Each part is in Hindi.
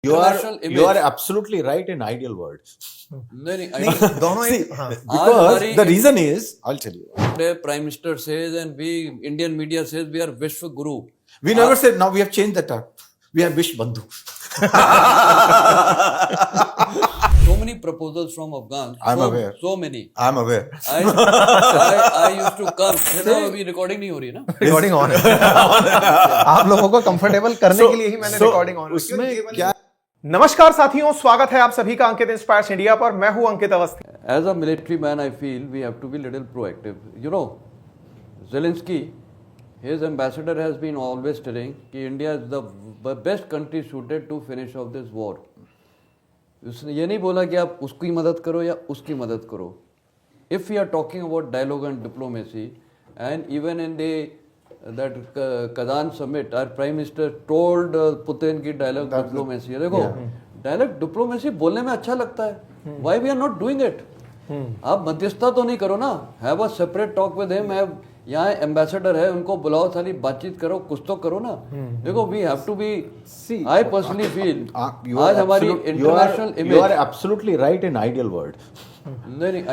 You are absolutely right in ideal world. नहीं दोनों See, एक हाँ, because the reason is, I'll tell you. Today Prime Minister says and we Indian media says we are Vishwa Guru. We never said, now we have changed the term. We are Vish Bandhu. So many proposals from Afghans. I'm aware. So many. I'm aware. I used to come. तो अभी रिकॉर्डिंग नहीं हो रही है ना? रिकॉर्डिंग ऑन है आप लोगों को कंफर्टेबल करने के लिए ही मैंने रिकॉर्डिंग ऑन उसमें क्या नमस्कार साथियों, स्वागत है आप सभी का अंकित इंस्पायर्स इंडिया पर। मैं हूं अंकित Awasthi. As a military man, I feel we have to be little proactive. You know, Zelensky, his ambassador has been always telling कि India is the best country suited to finish off this war. उसने ये नहीं बोला कि आप उसकी मदद करो या उसकी मदद करो. If we are talking about dialogue and diplomacy, and even in that Kazan summit, our prime minister told Putin की dialogue diplomacy. देखो, dialogue diplomacy बोलने में अच्छा लगता है. Why we are not doing it? आप मध्यस्थता तो नहीं करो ना. Have a separate talk with him. यहाँ एम्बेसडर है, उनको बुलाओ, सारी बातचीत करो, कुछ तो करो ना. देखो, we have to be, I personally feel आज हमारी international image, you are absolutely right in ideal world. नहीं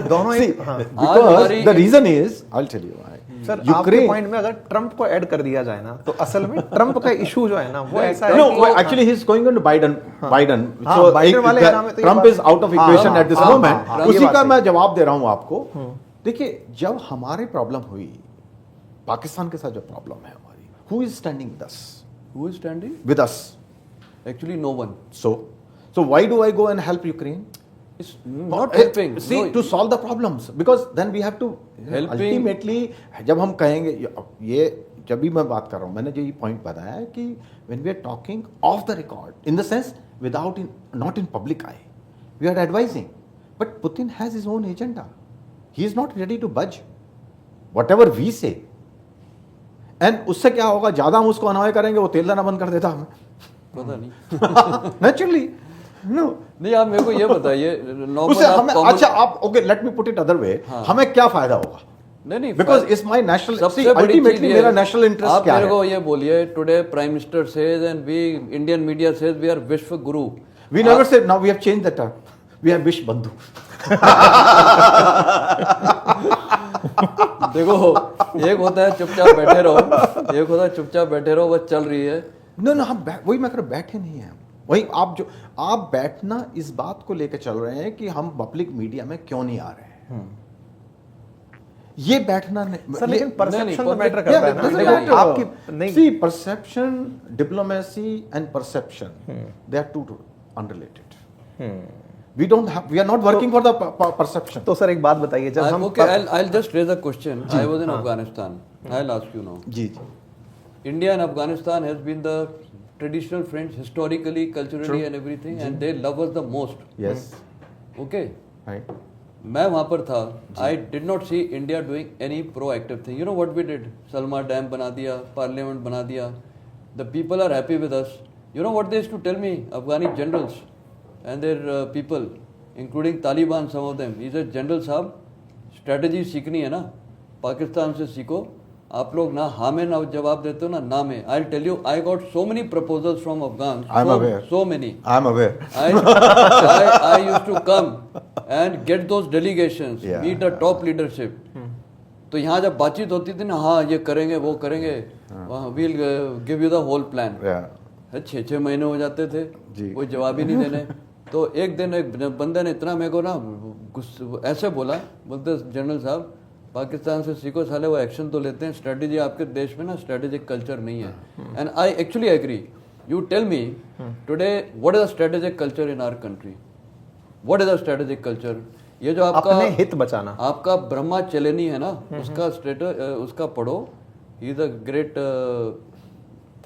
दोनों एक हाँ, Because the reason is, I'll tell you why. Sir आपके पॉइंट में अगर ट्रंप को ऐड कर दिया जाए ना तो असल में ट्रंप का इशू जो है ना वो ऐसा है No, actually he is going on to Biden. So Biden वाले नाम है तो Trump is out of equation at this moment. ये उसी बात का सही। मैं जवाब दे रहा हूँ आपको. देखिए, जब हमारे प्रॉब्लम हुई, पाकिस्तान के साथ जो प्रॉब्लम है हमारी, who is standing with us? who is standing? With us. Actually no one. So why do I go and help Ukraine? It's not helping. See, No, to solve the problems, because then we have to Helping. ultimately, जब हम कहेंगे ये, जब भी मैं बात कर रहा हूँ, मैंने जो ये पॉइंट बताया है कि when we are talking off the record, in the sense without not in public eye, we are advising, but Putin has his own agenda. He is not ready to budge, whatever we say. And उससे क्या होगा, ज्यादा हम उसको अनॉय करेंगे, वो तेल देना बंद कर देता हमें. पता नहीं. Naturally, no. नहीं, आप मेरे को ये बताइए, उससे हमें, अच्छा आप, okay, let me put it other way, हमें क्या फायदा होगा? नहीं, Because it's my national, सबसे see, बड़ी ultimately चीज मेरा ये, national interest आप क्या मेरे है? को ये बोलिए, today prime minister says and we Indian media says we are vishwa guru. We never said, now we have changed the term. We are Vish Bandhu. देखो, एक होता है चुपचाप बैठे रहो, एक होता है चुपचाप बैठे रहो, बस चल रही है. No, हम वही मैं कह रहा, बैठे नहीं हैं. वही आप बैठना इस बात को लेकर चल रहे हैं कि हम पब्लिक मीडिया में क्यों नहीं आ रहे हैं. ये बैठना नहीं सर, लेकिन परसेप्शन तो मैटर Yeah, करता है doesn't ना. matter. देखो आपकी नहीं See, perception, diplomacy and perception, they are two unrelated. We are not working for the perception. तो सर एक बात बताइए, जब हम Okay, I'll just raise a question. I was in Afghanistan. I'll ask you now. Ji. India and Afghanistan has been the traditional friends historically, culturally and everything, and they love us the most. Yes. Okay. Right. मैं वहाँ पर था. I did not see India doing any proactive thing. You know what we did? Salma Dam बना दिया, Parliament बना दिया. The people are happy with us. You know what they used to tell me? Afghani generals and their people, including Taliban, some of them. He said, General साहब, strategy सीखनी है ना, पाकिस्तान से सीखो. आप लोग ना हाँ में ना जवाब देते हो ना में. I'll tell you, I got so many proposals from Afghans. I'm aware. So many. I'm aware. I used to come and get those delegations, Yeah. meet the top leadership. तो यहाँ जब बातचीत होती थी ना, हाँ ये करेंगे वो करेंगे, we'll give you the whole plan. Yeah. 6 महीने हो जाते थे, जी. कोई जवाब ही नहीं देने. तो एक दिन एक बंदे ने इतना मेरे को ना ऐसे बोला, बोलते जनरल साहब पाकिस्तान से सीखो, साले वो एक्शन तो लेते हैं, स्ट्रेटेजी आपके देश में ना स्ट्रेटेजिक कल्चर नहीं है. And I actually agree. You tell me today what is the strategic culture in our country? What is the strategic culture? ये जो आपका अपने हित बचाना, आपका ब्रह्मा चेलेनी है ना, उसका उसका पढ़ो. He is a great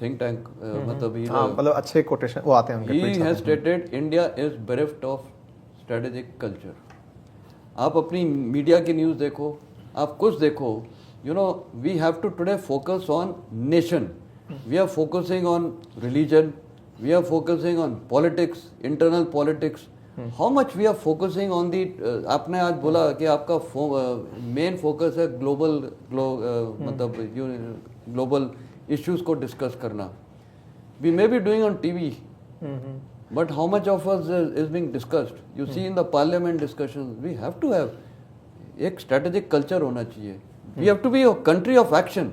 think tank, मतलब अच्छे कोटेशन वो आते हैं he has stated India is bereft of strategic culture. आप अपनी मीडिया की न्यूज़ देखो, आप कुछ देखो. You know, we have to today focus on nation. We are focusing on religion. We are focusing on politics, internal politics. How much we are focusing on the आपने आज बोला कि आपका मेन फोकस है मतलब ग्लोबल इश्यूज को डिस्कस करना. We may be doing on TV, But how much of us is being discussed? You see in the parliament discussions, we have to have एक strategic culture होना चाहिए. We have to be a country of action.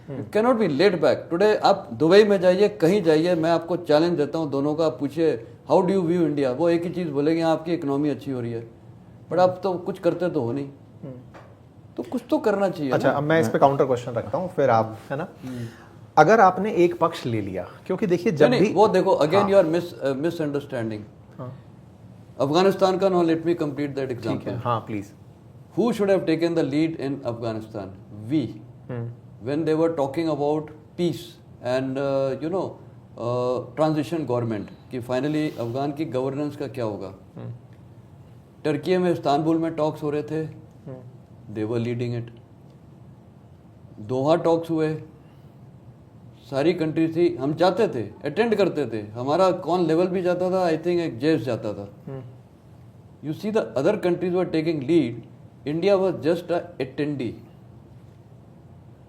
It cannot be laid back. Today आप दुबई में जाइए, कहीं जाइए, मैं आपको चैलेंज देता हूँ दोनों का. पूछिए how do you view India, वो एक ही चीज़ बोलेंगे आपकी इकोनॉमी अच्छी हो रही है, बट आप तो कुछ करते तो हो नहीं. तो कुछ तो करना चाहिए. अच्छा, अब मैं इस पे काउंटर क्वेश्चन रखता हूँ, फिर आप, है ना, अगर आपने एक पक्ष ले लिया, क्योंकि देखिए जब भी वो देखो again you are misunderstanding Afghanistan का. No let me complete that example. हाँ please. Who should have taken the lead in Afghanistan? We. When they were talking about peace and transition government, कि finally अफगान की गवर्नेंस का क्या होगा. टर्की में इस्तांबुल में टॉक्स हो रहे थे, they were leading it. Doha talks हुए, सारी कंट्री थी, हम जाते थे, अटेंड करते थे, हमारा कौन लेवल भी जाता था, आई थिंक एक जेस जाता था. You see the other countries were taking lead. India was just a attendee.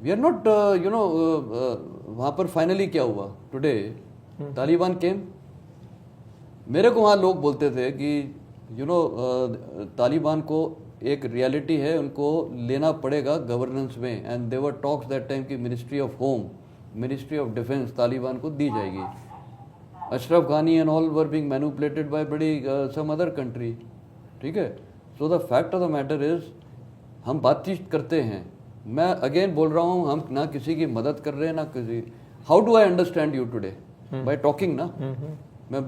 We are not, वहाँ पर फाइनली क्या हुआ टुडे, तालिबान केम. मेरे को वहाँ लोग बोलते थे कि तालिबान को एक रियलिटी है, उनको लेना पड़ेगा गवर्नेंस में. And there were talks that time की ministry of home, ministry of defence Taliban को दी जाएगी. Ashraf Ghani and all were being manipulated by बड़ी सम अदर कंट्री. ठीक है. So the fact of the matter is हम बातचीत करते हैं. मैं अगेन बोल रहा हूँ, हम ना किसी की मदद कर रहे हैं ना किसी. How do I understand you today? By talking ना. मैं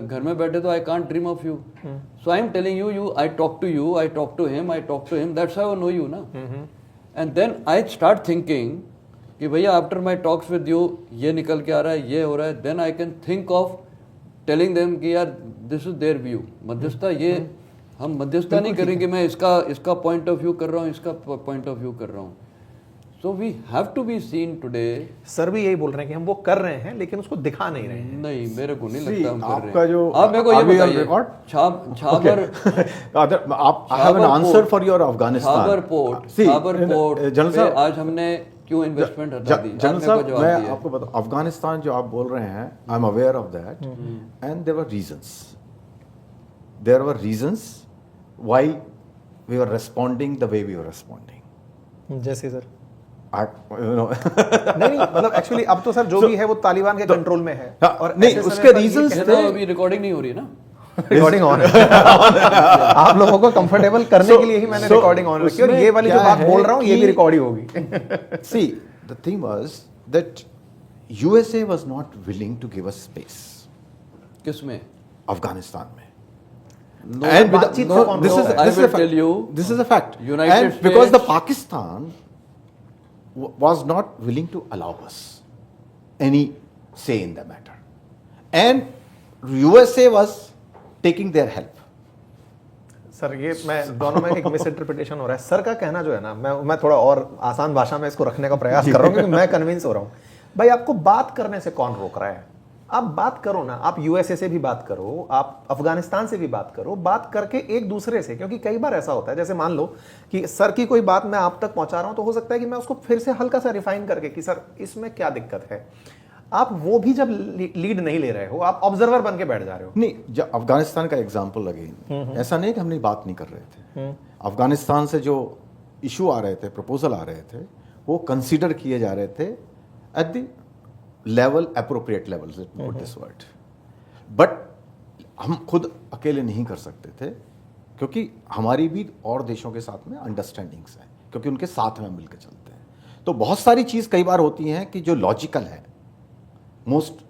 घर में बैठे तो I can't dream of you. So I am telling you I talk to you, I talk to him, that's how I know you ना. And then I start thinking कि भैया after my talks with you ये निकल के आ रहा है, ये हो रहा है. Then I can think of telling them कि यार दिस इज देयर व्यू. मध्यस्थता ये हम मध्यस्थता नहीं करेंगे, मैं इसका पॉइंट ऑफ व्यू कर रहा हूँ, इसका पॉइंट ऑफ व्यू कर रहा हूँ. So we have to be seen today. Sir भी यही बोल रहे हैं कि हम वो कर रहे हैं लेकिन उसको दिखा नहीं रहे हैं. नहीं, मेरे को नहीं लगता हम कर रहे आपका हैं. जो आप मेरे को ये बताइए, रिकॉर्ड छाबर आप have an answer for your Afghanistan. Chabahar port general साहब, आज हमने क्यों इन्वेस्टमेंट हटा दी? जनरल साहब, मैं आपको बताऊं, अफगानिस्तान जो आप बोल रहे हैं, I am aware of that, and there were reasons why we were responding the way we were responding. जैसे सर नहीं मतलब एक्चुअली अब तो सर जो भी है वो तालिबान के कंट्रोल में है. और नहीं, उसके रीजंस थे. अभी रिकॉर्डिंग नहीं हो रही है ना. रिकॉर्डिंग ऑन है. आप लोगों को कंफर्टेबल करने के लिए ही मैंने रिकॉर्डिंग ऑन रखी. और ये वाली जो बात बोल रहा हूँ ये भी रिकॉर्ड ही होगी. See, the thing was that USA was not willing to give us space. किसमें? अफगानिस्तान में. No, And this is a fact. United and States, because the Pakistan was not willing to allow us any say in the matter, and USA was taking their help. Sir ये मैं दोनों में एक मिस इंटरप्रिटेशन हो रहा है. सर का कहना जो है ना, मैं थोड़ा और आसान भाषा में इसको रखने का प्रयास कर रहा हूँ क्योंकि मैं कन्विंस हो रहा हूँ. भाई आपको बात करने से कौन रोक रहा है? आप बात करो ना. आप यूएसए से भी बात करो, आप अफगानिस्तान से भी बात करो, बात करके एक दूसरे से. क्योंकि कई बार ऐसा होता है, जैसे मान लो कि सर की कोई बात मैं आप तक पहुंचा रहा हूं, तो हो सकता है कि मैं उसको फिर से हल्का सा रिफाइन करके कि सर इसमें क्या दिक्कत है. आप वो भी जब लीड नहीं ले रहे हो, आप ऑब्जर्वर बन के बैठ जा रहे हो. नहीं, जब अफगानिस्तान का एग्जाम्पल लगे, ऐसा नहीं कि हम नहीं बात नहीं कर रहे थे. अफगानिस्तान से जो इशू आ रहे थे, प्रपोजल आ रहे थे, वो कंसिडर किए जा रहे थे at the level, appropriate level, put this word. But हम खुद अकेले नहीं कर सकते थे क्योंकि हमारी भी और देशों के साथ में अंडरस्टैंडिंग्स हैं, क्योंकि उनके साथ में मिलकर चलते हैं. तो बहुत सारी चीज़ कई बार होती हैं कि जो लॉजिकल है, मोस्ट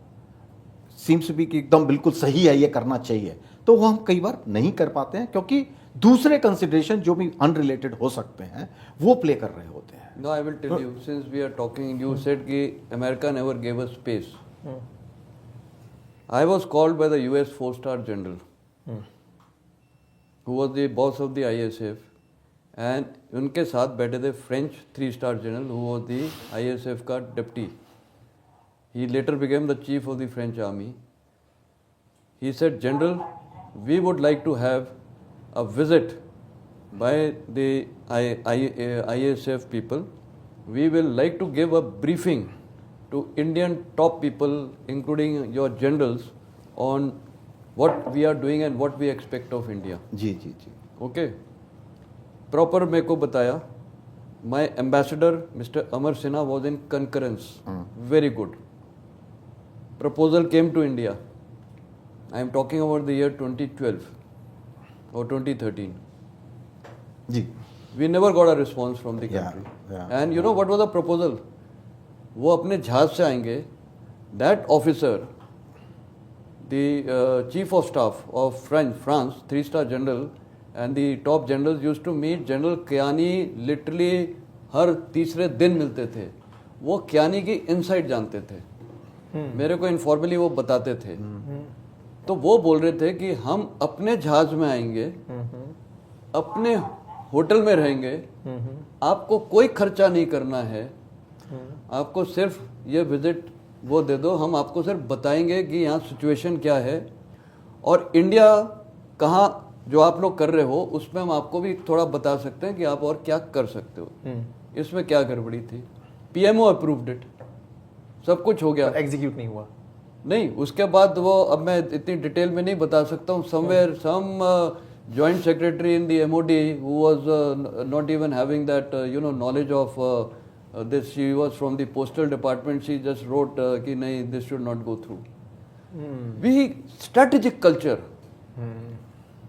सीम्स भी कि एकदम बिल्कुल सही है, ये करना चाहिए, तो वो हम कई बार नहीं कर पाते हैं क्योंकि दूसरे कंसिडरेशन जो भी अनरिलेटेड हो सकते हैं वो प्ले कर रहे होते हैं. No, I will tell you, since we are talking, you said कि America never gave us space. I was called by the US 4-star general, who was the boss of the ISF, and उनके साथ बैठे थे French 3-star general, who was the ISF का deputy. He later became the chief of the French army. He said, General, we would like to have a visit by the ISF people. We will like to give a briefing to Indian top people, including your generals, on what we are doing and what we expect of India. Ji ji ji Okay. Proper मेरे को बताया. My ambassador, Mr. Amar Sinha, was in concurrence. Very good. Proposal came to India. I am talking about the year 2012 or 2013. Ji We never got a response from the Yeah, country. yeah. And you know what was the proposal? वो अपने जहाज से आएंगे. That officer, the chief of staff of France, 3-star general, and the top generals used to meet General Kiani literally हर तीसरे दिन मिलते थे. वो कियानी की इनसाइड जानते थे. मेरे को इनफॉर्मली वो बताते थे. तो वो बोल रहे थे कि हम अपने जहाज में आएंगे, अपने होटल में रहेंगे, आपको कोई खर्चा नहीं करना है, आपको सिर्फ ये विजिट वो दे दो, हम आपको सिर्फ बताएंगे कि यहाँ सिचुएशन क्या है और इंडिया कहाँ जो आप लोग कर रहे हो उसमें हम आपको भी थोड़ा बता सकते हैं कि आप और क्या कर सकते हो. इसमें क्या गड़बड़ी थी? पीएमओ अप्रूव्ड इट, सब कुछ हो गया, एग्जीक्यूट नहीं हुआ. नहीं. उसके बाद वो, अब मैं इतनी डिटेल में नहीं बता सकता हूँ, somewhere some joint secretary in the MOD who was not even having that knowledge of this, she was from the postal department, she just wrote कि नहीं, this should not go through. We strategic culture.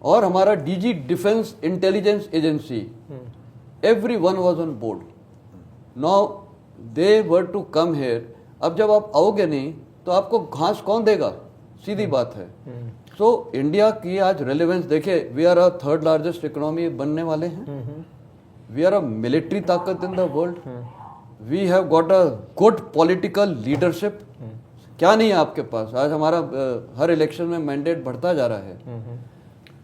और हमारा DG defence intelligence agency, everyone was on board. Now they were to come here. अब जब आप आओगे नहीं तो आपको घास कौन देगा? सीधी बात है. सो इंडिया की आज रेलेवेंस देखे, we are a third largest economy बनने वाले हैं. वी आर अ मिलिट्री ताकत in the world. We have got a good political leadership. क्या नहीं है आपके पास? आज हमारा हर इलेक्शन में मैंडेट बढ़ता जा रहा है.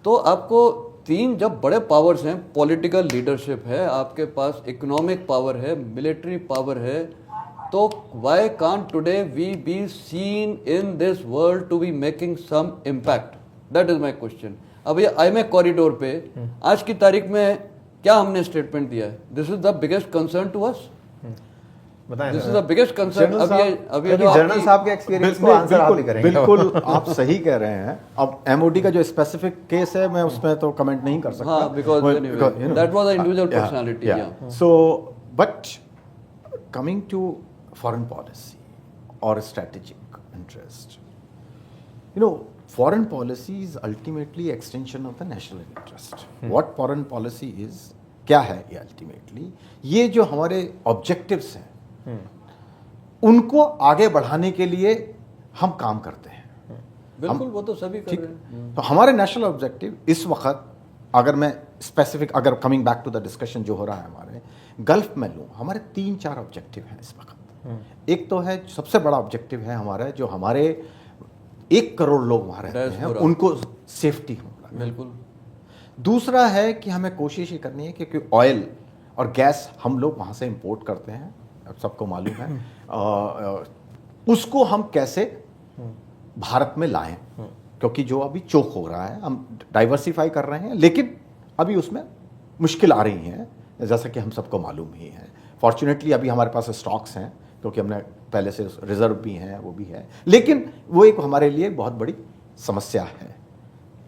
तो आपको तीन जब बड़े पावर्स हैं, पॉलिटिकल लीडरशिप है, आपके पास इकोनॉमिक पावर है, मिलिट्री पावर है, तो why can't today we be seen in this world to be making some impact? That is my question. अब ये IMEC कॉरिडोर पे आज की तारीख में क्या हमने स्टेटमेंट दिया है? This is the biggest concern to us. This is the biggest concern. अब ये जो जनरल साहब के एक्सपीरियंस को आंसर आप ही करेंगे. बिल्कुल आप सही कह रहे हैं. अब एमओडी का जो स्पेसिफिक केस है मैं उसमें तो कमेंट नहीं कर सकता. हाँ, because that was an individual personality. Yeah. So, but coming to foreign policy or strategic interest, foreign policy is ultimately extension of the national interest. What foreign policy is, क्या है ये ultimately? ये जो हमारे objectives हैं उनको आगे बढ़ाने के लिए हम काम करते हैं. बिल्कुल, वो तो सभी कर रहे हैं. तो हमारे नेशनल ऑब्जेक्टिव इस वक्त, अगर मैं स्पेसिफिक, अगर coming back to the discussion जो हो रहा है हमारे गल्फ में लूँ, हमारे 3-4 ऑब्जेक्टिव हैं इस वक्त. एक तो है, सबसे बड़ा ऑब्जेक्टिव है हमारा, जो हमारे 1 करोड़ लोग वहाँ रहते हैं उनको सेफ्टी हो. बिल्कुल. दूसरा है कि हमें कोशिश ये करनी है क्योंकि ऑयल और गैस हम लोग वहाँ से इंपोर्ट करते हैं, अब सबको मालूम है, उसको हम कैसे भारत में लाएं, क्योंकि जो अभी चोक हो रहा है, हम डाइवर्सिफाई कर रहे हैं लेकिन अभी उसमें मुश्किल आ रही है, जैसा कि हम सबको मालूम ही है. फॉर्चुनेटली अभी हमारे पास स्टॉक्स हैं क्योंकि हमने पहले से रिजर्व भी हैं, वो भी है, लेकिन वो एक हमारे लिए बहुत बड़ी समस्या है.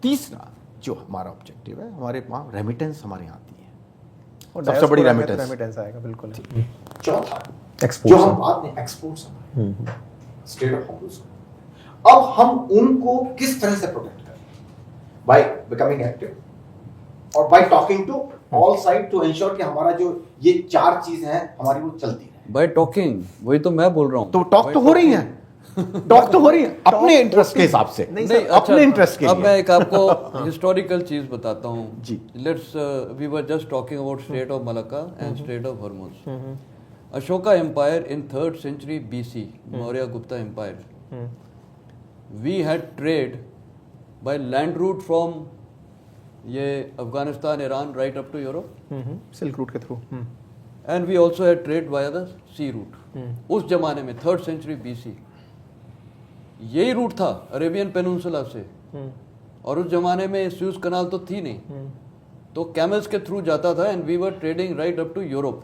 तीसरा जो हमारा ऑब्जेक्टिव है, हमारे वहाँ रेमिटेंस हमारे यहाँ आती है, सबसे बड़ी रेमिटेंस आएगा. बिल्कुल. चौथा एक्सपोर्ट, जो हम बात में एक्सपोर्ट्स, स्टेट ऑफ हॉर्मुज, अब हम उनको किस तरह से प्रोटेक्ट करें? बाय बिकमिंग एक्टिव और by talking to all side to ensure कि हमारा जो ये 4 चीजें हैं हमारी वो चलती रहे. बाय टॉकिंग, वही तो मैं बोल रहा हूँ. तो टॉक तो हो रही है, टॉक तो हो रही है अपने इंटरेस्ट के हिसाब से, नहीं, अपने इंटरेस्ट के लिए. अब मैं एक आपको हिस्टोरिकल चीज बताता हूँ जी. Let's, we were just talking about strait of Malacca and strait of Hormuz. Ashoka empire in 3rd century BC, Maurya Gupta empire, we had trade by land route from ये Afghanistan, Iran, right up to Europe, silk route के through. And we also had trade via the sea route. उस जमाने में 3rd century BC यही रूट था अरेबियन पेनिनसुला से, और उस जमाने में स्यूज कनाल तो थी नहीं, तो कैमल्स के थ्रू जाता था and we were trading right up to Europe.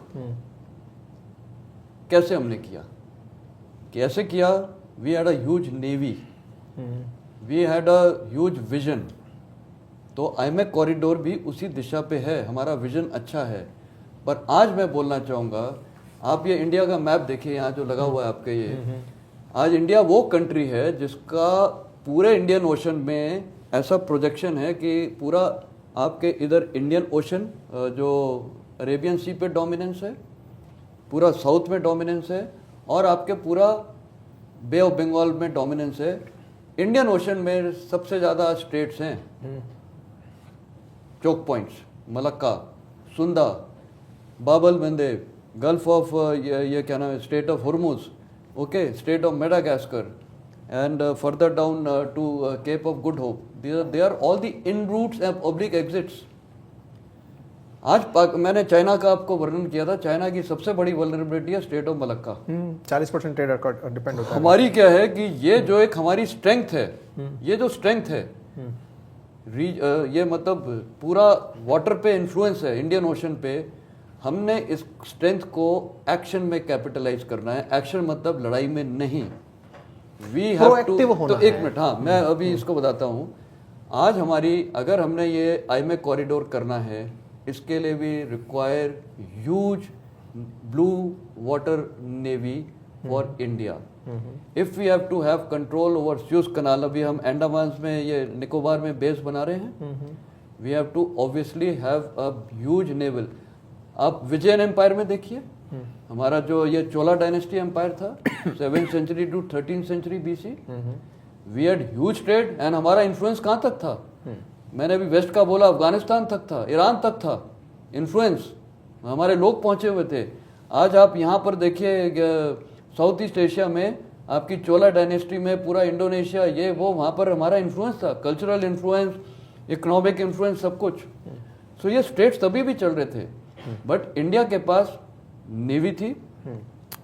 कैसे हमने किया? कैसे किया? We had a huge navy. We had a huge vision, तो आईमेक कॉरिडोर भी उसी दिशा पे है, हमारा विजन अच्छा है। पर आज मैं बोलना चाहूँगा, आप ये इंडिया का मैप देखिए यहाँ जो लगा हुआ है आपके ये, आज इंडिया वो कंट्री है जिसका पूरे इंडियन ओशन में ऐसा प्रोजेक्शन है कि पूरा आपके इधर इंडियन ओशन जो अरेबियन सी पे डोमिनेंस है, पूरा साउथ में डोमिनेंस है, और आपके पूरा बे ऑफ बंगाल में डोमिनेंस है। इंडियन ओशन में सबसे ज़्यादा स्टेट्स हैं, choke points, Malacca, Sunda, Babal मंदेब, gulf of ये क्या नाम है, strait of Hormuz, okay, strait of Madagascar, and further down to Cape of Good Hope. They are all the in routes and oblique exits. आज मैंने चाइना का आपको वर्णन किया था, चाइना की सबसे बड़ी वल्नरेबिलिटी है strait of Malacca. 40% trade depend होता है। हमारी क्या है कि ये जो एक हमारी स्ट्रेंथ है, ये जो स्ट्रेंथ है, ये मतलब पूरा वाटर पे इन्फ्लुएंस है इंडियन ओशन पे, हमने इस स्ट्रेंथ को एक्शन में कैपिटलाइज करना है। एक्शन मतलब लड़ाई में नहीं, वी हैव टू। तो एक मिनट, हाँ मैं अभी इसको बताता हूँ। आज हमारी, अगर हमने ये आईमेक कॉरिडोर करना है, इसके लिए भी require huge blue water navy for India. If we have to have control over Suez canal, अभी हम अंडमान में ये निकोबार में बेस बना रहे हैं, we have to obviously have a huge naval. आप विजयन एम्पायर में देखिए, हमारा जो ये चोला डायनेस्टी एम्पायर था 7th century to 13th century BC, we had huge trade and हमारा इन्फ्लुएंस कहाँ तक था? मैंने अभी वेस्ट का बोला, अफगानिस्तान तक था, ईरान तक था इन्फ्लुएंस, हमारे लोग पहुंचे हुए थे। आज आप यहाँ पर देखिए साउथ ईस्ट एशिया में आपकी चोला डायनेस्टी में पूरा इंडोनेशिया, ये वो, वहाँ पर हमारा इन्फ्लुएंस था, कल्चरल इन्फ्लुएंस, इकोनॉमिक इन्फ्लुएंस, सब कुछ। सो ये स्टेट्स तभी भी चल रहे थे, बट इंडिया के पास नेवी थी,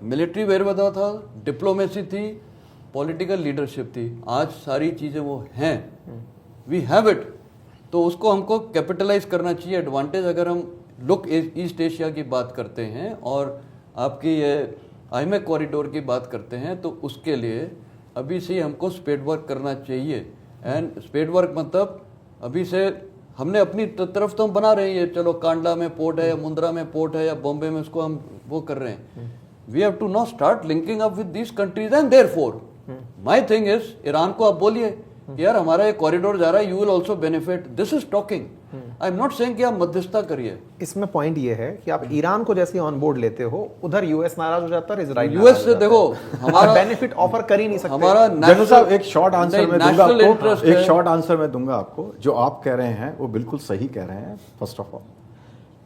मिलिट्री वेरवदा था, डिप्लोमेसी थी, पॉलिटिकल लीडरशिप थी। आज सारी चीज़ें वो हैं, वी हैव इट, तो उसको हमको कैपिटलाइज करना चाहिए एडवांटेज। अगर हम लुक ईस्ट एशिया की बात करते हैं और आपकी ये आईमेक कॉरिडोर की बात करते हैं, तो उसके लिए अभी से हमको स्पेड वर्क करना चाहिए। एंड स्पेड वर्क मतलब अभी से हमने अपनी तरफ तो हम बना रहे हैं, चलो कांडला में पोर्ट है या मुंद्रा में पोर्ट है या बॉम्बे में, उसको हम वो कर रहे हैं। We have to now start linking up with these countries and therefore my thing is, Iran को आप बोलिए यार हमारा ये कॉरिडोर जा रहा है, you will also benefit, this is talking. I am not saying कि आप मध्यस्थता करिए। इसमें पॉइंट ये है कि आप ईरान को जैसे ऑन बोर्ड लेते हो, उधर यूएस नाराज हो जाता है, इजराइल यूएस से देखो हमारा बेनिफिट ऑफर कर ही नहीं सकते। हमारा जनरल साहब एक शॉर्ट आंसर मैं दूंगा आपको, इंटरेस्ट एक शॉर्ट आंसर मैं दूंगा आपको। जो आप कह रहे हैं वो बिल्कुल सही कह रहे हैं फर्स्ट ऑफ ऑल,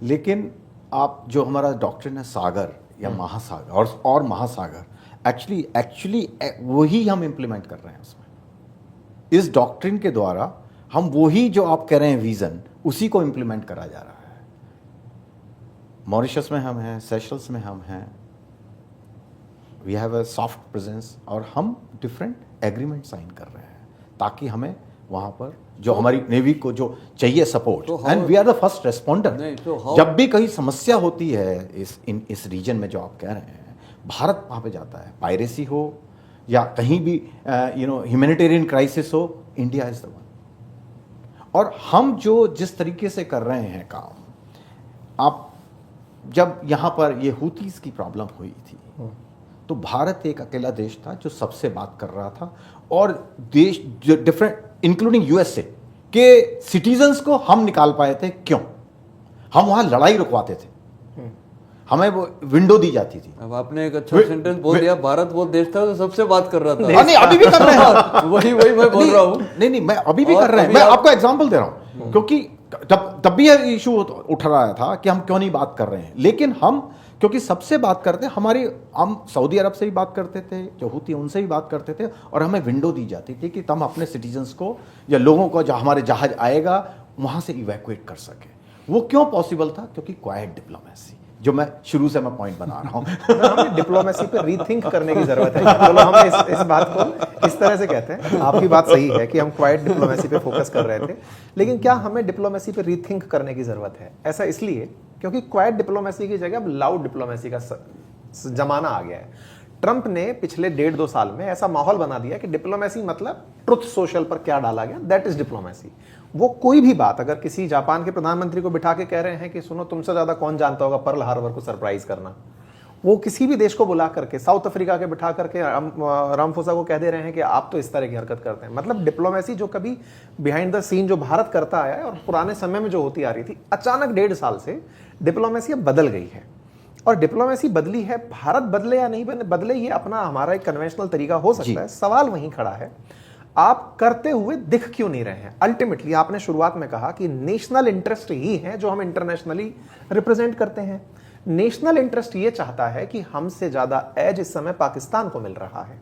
लेकिन आप जो हमारा डॉक्ट्रिन है सागर या महासागर और महासागर, एक्चुअली वही हम इम्प्लीमेंट कर रहे हैं उसमें। इस डॉक्ट्रिन के द्वारा हम वही जो आप कह रहे हैं विजन, उसी को इम्प्लीमेंट करा जा रहा है। मॉरिशस में हम हैं, सेशल्स में हम हैं, we have a soft presence, और हम डिफरेंट एग्रीमेंट साइन कर रहे हैं ताकि हमें वहां पर जो हमारी नेवी को जो चाहिए support, and we are the first responder. जब भी कहीं समस्या होती है इस रीजन में जो आप कह रहे हैं, भारत वहां पे जाता है, पायरेसी हो या कहीं भी ह्यूमैनिटेरियन क्राइसिस हो, इंडिया इज द वन। और हम जो जिस तरीके से कर रहे हैं काम, आप जब यहाँ पर ये हूतीज की प्रॉब्लम हुई थी, तो भारत एक अकेला देश था जो सबसे बात कर रहा था, और देश जो डिफरेंट इंक्लूडिंग यूएसए के सिटीजन्स को हम निकाल पाए थे। क्यों? हम वहां लड़ाई रुकवाते थे, हमें वो विंडो दी जाती थी। अब आपने एक अच्छा सेंटेंस बोल दिया, भारत वो देश था जो सबसे बात कर रहा था। नहीं, अभी भी कर रहे हैं। वही मैं बोल रहा हूँ। नहीं, मैं अभी भी कर रहे हैं। मैं आपको एग्जांपल दे रहा हूँ, क्योंकि तब भी यह इशू उठ रहा था कि हम क्यों नहीं बात कर रहे हैं, लेकिन हम क्योंकि सबसे बात करते हैं, हम सऊदी अरब से भी बात करते थे, जो हूती उनसे भी बात करते थे, और हमें विंडो दी जाती थी कि हम अपने सिटीजन्स को या लोगों को जो हमारे जहाज आएगा वहां से इवैक्यूएट कर सके। वो क्यों पॉसिबल था? क्योंकि क्वाइट डिप्लोमेसी, जो मैं शुरू से मैं पॉइंट बना रहा हूँ। हमें डिप्लोमेसी पे रीथिंक करने की जरूरत है। चलो हम इस बात को इस तरह से कहते हैं, आपकी बात सही है कि हम क्वाइट डिप्लोमेसी पे फोकस कर रहे थे, लेकिन क्या हमें डिप्लोमेसी पे रीथिंक करने की जरूरत है? ऐसा इसलिए क्योंकि क्वाइट डिप्लोमेसी की जगह अब लाउड डिप्लोमेसी का जमाना आ गया है। ट्रंप ने पिछले 1.5-2 साल में ऐसा माहौल बना दिया कि डिप्लोमेसी मतलब ट्रुथ सोशल पर क्या डाला गया, दैट इज डिप्लोमेसी। वो कोई भी बात अगर किसी जापान के प्रधानमंत्री को बिठा के कह रहे हैं कि सुनो तुमसे ज्यादा कौन जानता होगा पर्ल हार्बर को सरप्राइज करना, वो किसी भी देश को बुला करके, साउथ अफ्रीका के बिठा करके रामफोसा को कह दे रहे हैं कि आप तो इस तरह की हरकत करते हैं। मतलब डिप्लोमेसी जो कभी बिहाइंड द सीन जो भारत करता आया है और पुराने समय में जो होती आ रही थी, अचानक 1.5 साल से डिप्लोमेसी अब बदल गई है। और डिप्लोमेसी बदली है, भारत बदले या नहीं बदले ये अपना हमारा एक कन्वेंशनल तरीका हो सकता है। सवाल वहीं खड़ा है, आप करते हुए दिख क्यों नहीं रहे हैं? अल्टीमेटली आपने शुरुआत में कहा कि नेशनल इंटरेस्ट ही है जो हम इंटरनेशनली रिप्रेजेंट करते हैं। नेशनल इंटरेस्ट ये चाहता है कि हमसे ज्यादा एज इस समय पाकिस्तान को मिल रहा है।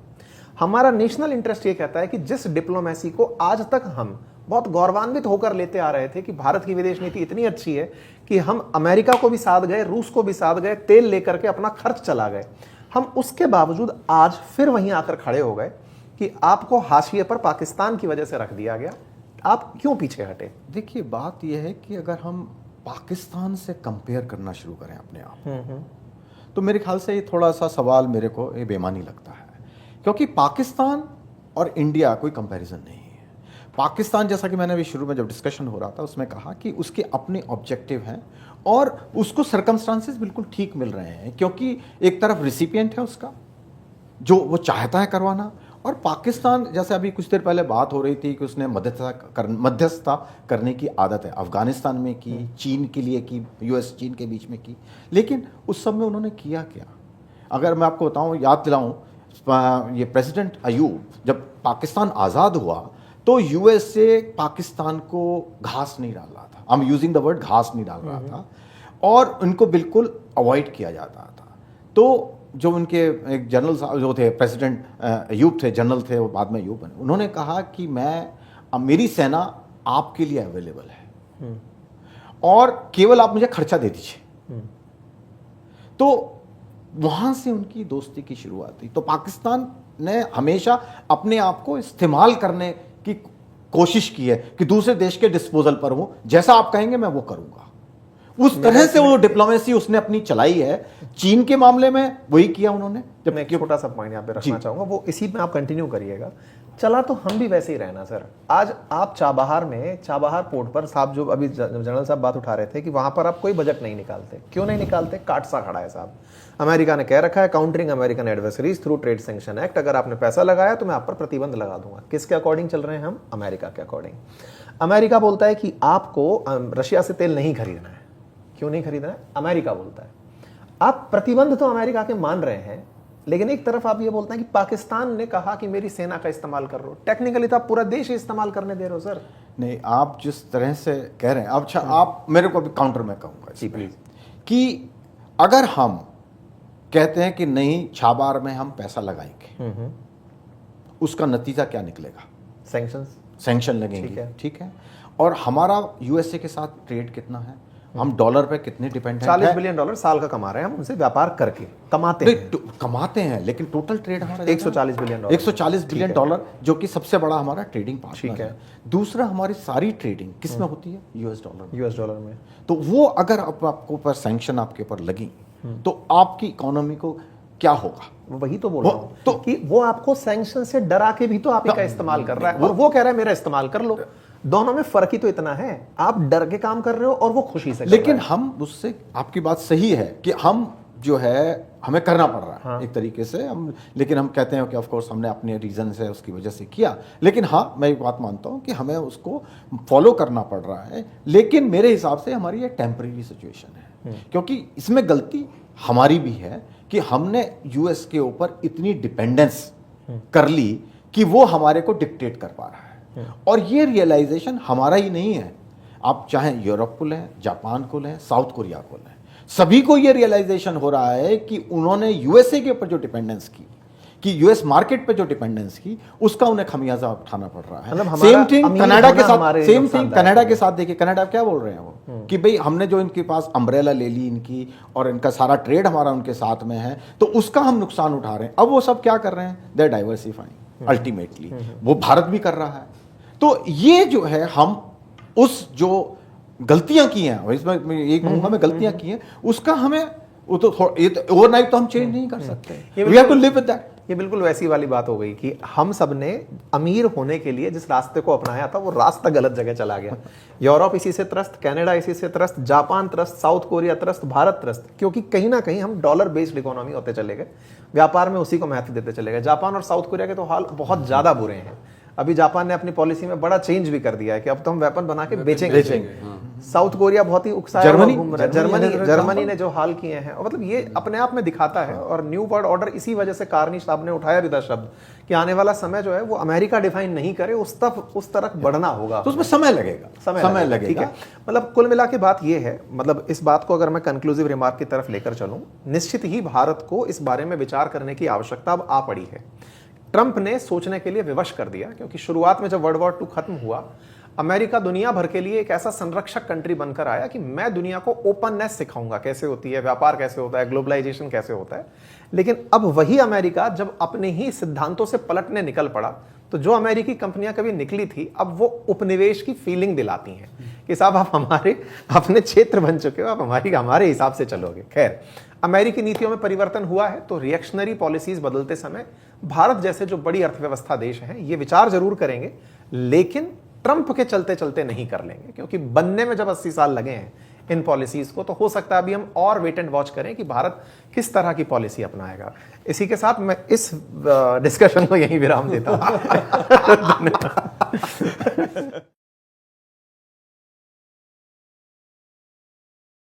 हमारा नेशनल इंटरेस्ट ये कहता है कि जिस डिप्लोमेसी को आज तक हम बहुत गौरवान्वित होकर लेते आ रहे थे कि भारत की विदेश नीति इतनी अच्छी है कि हम अमेरिका को भी साथ गए, रूस को भी साथ गए, तेल लेकर के अपना खर्च चला गए, हम उसके बावजूद आज फिर वहीं आकर खड़े हो गए कि आपको हाशिए पर पाकिस्तान की वजह से रख दिया गया। आप क्यों पीछे हटे? देखिए, बात यह है कि अगर हम पाकिस्तान से कंपेयर करना शुरू करें अपने आप, तो मेरे ख्याल से ये थोड़ा सा सवाल मेरे को ये बेमानी लगता है, क्योंकि पाकिस्तान और इंडिया कोई कंपैरिजन नहीं है। पाकिस्तान, जैसा कि मैंने अभी शुरू में जब डिस्कशन हो रहा था उसमें कहा कि उसके अपने ऑब्जेक्टिव हैं और उसको सर्कमस्टांसेस बिल्कुल ठीक मिल रहे हैं, क्योंकि एक तरफ रिसिपिएंट है उसका जो वो चाहता है करवाना, और पाकिस्तान, जैसे अभी कुछ देर पहले बात हो रही थी कि उसने मध्यस्थता करने की आदत है, अफगानिस्तान में की, चीन के लिए की, यूएस चीन के बीच में की, लेकिन उस सब में उन्होंने किया क्या? अगर मैं आपको बताऊं, याद दिलाऊं, ये प्रेसिडेंट अयूब जब पाकिस्तान आज़ाद हुआ तो यूएस से पाकिस्तान को घास नहीं डाल रहा था, I am using the word घास नहीं डाल रहा था, और उनको बिल्कुल अवॉइड किया जाता था। तो जो उनके एक जनरल साहब जो थे, प्रेसिडेंट अयूब थे, जनरल थे, वो बाद में अयूब बने, उन्होंने कहा कि मेरी सेना आपके लिए अवेलेबल है और केवल आप मुझे खर्चा दे दीजिए। तो वहां से उनकी दोस्ती की शुरुआत हुई। तो पाकिस्तान ने हमेशा अपने आप को इस्तेमाल करने की कोशिश की है कि दूसरे देश के डिस्पोजल पर हूं, जैसा आप कहेंगे मैं वो करूंगा। उस तरह से वो डिप्लोमेसी उसने अपनी चलाई है। चीन के मामले में वही किया उन्होंने। जब मैं एक छोटा सा पॉइंट यहाँ पे रखना चाहूंगा, वो इसी में आप कंटिन्यू करिएगा। चला तो हम भी वैसे ही रहना सर। आज आप चाबहार पोर्ट पर, साहब जो अभी जनरल साहब बात उठा रहे थे कि वहां पर आप कोई बजट नहीं निकालते, क्यों नहीं निकालते? काटसा खड़ा है साहब। अमेरिका ने कह रखा है countering American adversaries through trade sanction act, अगर आपने पैसा लगाया तो मैं आप पर प्रतिबंध लगा दूंगा। किसके अकॉर्डिंग चल रहे हैं हम? अमेरिका के अकॉर्डिंग। अमेरिका बोलता है कि आपको रशिया से तेल नहीं खरीदना है। क्यों नहीं खरीदना है? अमेरिका बोलता है। आप प्रतिबंध तो अमेरिका के मान रहे हैं, लेकिन एक तरफ आप ये बोलते हैं कि पाकिस्तान ने कहा कि मेरी सेना का इस्तेमाल कर लो। टेक्निकली तो आप पूरा देश ही इस्तेमाल करने दे रहे हो सर। नहीं, आप जिस तरह से कह रहे हैं, अच्छा आप मेरे को अभी काउंटर में कहूंगा जी प्लीज, कि अगर हम कहते हैं कि नहीं, छाबार में हम पैसा लगाएंगे, उसका नतीजा क्या निकलेगा? सैंक्शन लगेंगे, ठीक है। और हमारा यूएसए के साथ ट्रेड कितना है? हम डॉलर पे कितने डिपेंडेंट हैं? $40 बिलियन साल का कमा रहे हैं हम उनसे व्यापार करके। कमाते हैं, लेकिन टोटल ट्रेड हमारा $140 बिलियन, $140 बिलियन, जो कि सबसे बड़ा हमारा ट्रेडिंग पार्टनर है। दूसरा, हमारी सारी ट्रेडिंग किस में होती है? यूएस डॉलर में। तो वो अगर आपको ऊपर सैंक्शन आपके ऊपर लगी तो आपकी इकोनॉमी को क्या होगा? वही तो बोल रहा हूं तो कि वो आपको सैंक्शन से डरा के भी तो आप का इस्तेमाल कर रहा है, और वो कह रहा है मेरा इस्तेमाल कर लो। दोनों में फर्क ही तो इतना है, आप डर के काम कर रहे हो और वो खुशी से। लेकिन हम उससे, आपकी बात सही है कि हम जो है हमें करना पड़ रहा है, हाँ। एक तरीके से हम, लेकिन हम कहते हैं कि ऑफ कोर्स हमने अपने रीजन से उसकी वजह से किया, लेकिन हाँ मैं एक बात मानता हूँ कि हमें उसको फॉलो करना पड़ रहा है। लेकिन मेरे हिसाब से हमारी ये टेम्परेरी सिचुएशन है, क्योंकि इसमें गलती हमारी भी है कि हमने यूएस के ऊपर इतनी डिपेंडेंस कर ली कि वो हमारे को डिक्टेट कर पा रहा है। और ये रियलाइजेशन हमारा ही नहीं है, आप चाहे यूरोप को लें, जापान को लें, साउथ कोरिया को लें, सभी को ये रियलाइजेशन हो रहा है कि उन्होंने यूएसए के ऊपर जो डिपेंडेंस की, कि यूएस मार्केट पे जो डिपेंडेंस की, उसका उन्हें खमियाजा उठाना पड़ रहा है। सेम थिंग कनाडा के साथ, सेम थिंग कनाडा के साथ देखिए, कनाडा क्या बोल रहे हैं वो कि भाई हमने जो इनके पास अम्ब्रेला ले ली इनकी, और इनका सारा ट्रेड हमारा उनके साथ में है, तो उसका हम नुकसान उठा रहे हैं। अब वो सब क्या कर रहे हैं? दे आर डाइवर्सिफाइंग, अल्टीमेटली वो भारत भी कर रहा है। तो ये जो है, हम उस जो गलतियां की हैं, और इसमें एक कहूंगा मैं गलतियां की हैं, उसका हमें वो तो ये तो ओवरनाइट तो हम चेंज नहीं कर सकते, ये we have to live with that. ये बिल्कुल वैसी वाली बात हो गई कि हम सब ने अमीर होने के लिए जिस रास्ते को अपनाया था वो रास्ता गलत जगह चला गया। यूरोप इसी से त्रस्त, कनाडा इसी से त्रस्त, जापान त्रस्त, साउथ कोरिया त्रस्त, भारत त्रस्त, क्योंकि कहीं ना कहीं हम डॉलर बेस्ड इकोनॉमी होते चले गए, व्यापार में उसी को महत्व देते चले गए। जापान और साउथ कोरिया के तो हाल बहुत ज्यादा बुरे हैं। अभी जापान ने अपनी पॉलिसी में बड़ा चेंज भी कर दिया है कि अब तो हम वेपन बना के बेचेंगे। साउथ कोरिया बहुत ही उकसाया हुआ घूम रहा है। जर्मनी ने जो हाल किए हैं, और मतलब ये अपने आप में दिखाता है। और न्यू वर्ल्ड ऑर्डर इसी वजह से कार्नी साहब ने उठाया भी था शब्द कि आने वाला समय जो है वो अमेरिका डिफाइन नहीं करे, उस तरफ बढ़ना होगा। तो उसमें समय लगेगा, समय लगेगा, ठीक है। मतलब कुल मिला के बात ये है, मतलब इस बात को अगर मैं कंक्लूसिव रिमार्क की तरफ लेकर चलूं, निश्चित ही भारत को इस बारे में विचार करने की आवश्यकता अब आ पड़ी है। ट्रंप ने सोचने के लिए विवश कर दिया, क्योंकि शुरुआत में जब वर्ल्ड वॉर 2 खत्म हुआ, अमेरिका दुनिया भर के लिए एक ऐसा संरक्षक कंट्री बनकर आया कि मैं दुनिया को ओपननेस सिखाऊंगा, कैसे होती है व्यापार, कैसे होता है ग्लोबलाइजेशन, कैसे होता है। लेकिन अब वही अमेरिका जब अपने ही सिद्धांतों से पलटने निकल पड़ा, तो जो अमेरिकी कंपनियां कभी निकली थी, अब वो उपनिवेश की फीलिंग दिलाती हैं कि साहब आप हमारे अपने क्षेत्र बन चुके हो, आप हमारे हिसाब से चलोगे। खैर, अमेरिकी नीतियों में परिवर्तन हुआ है, तो रिएक्शनरी पॉलिसीज बदलते समय भारत जैसे जो बड़ी अर्थव्यवस्था देश हैं ये विचार जरूर करेंगे, लेकिन ट्रंप के चलते चलते नहीं कर लेंगे, क्योंकि बनने में जब 80 साल लगे हैं इन पॉलिसीज को, तो हो सकता है अभी हम और वेट एंड वॉच करें कि भारत किस तरह की पॉलिसी अपनाएगा। इसी के साथ मैं इस डिस्कशन को यहीं विराम देता हूं।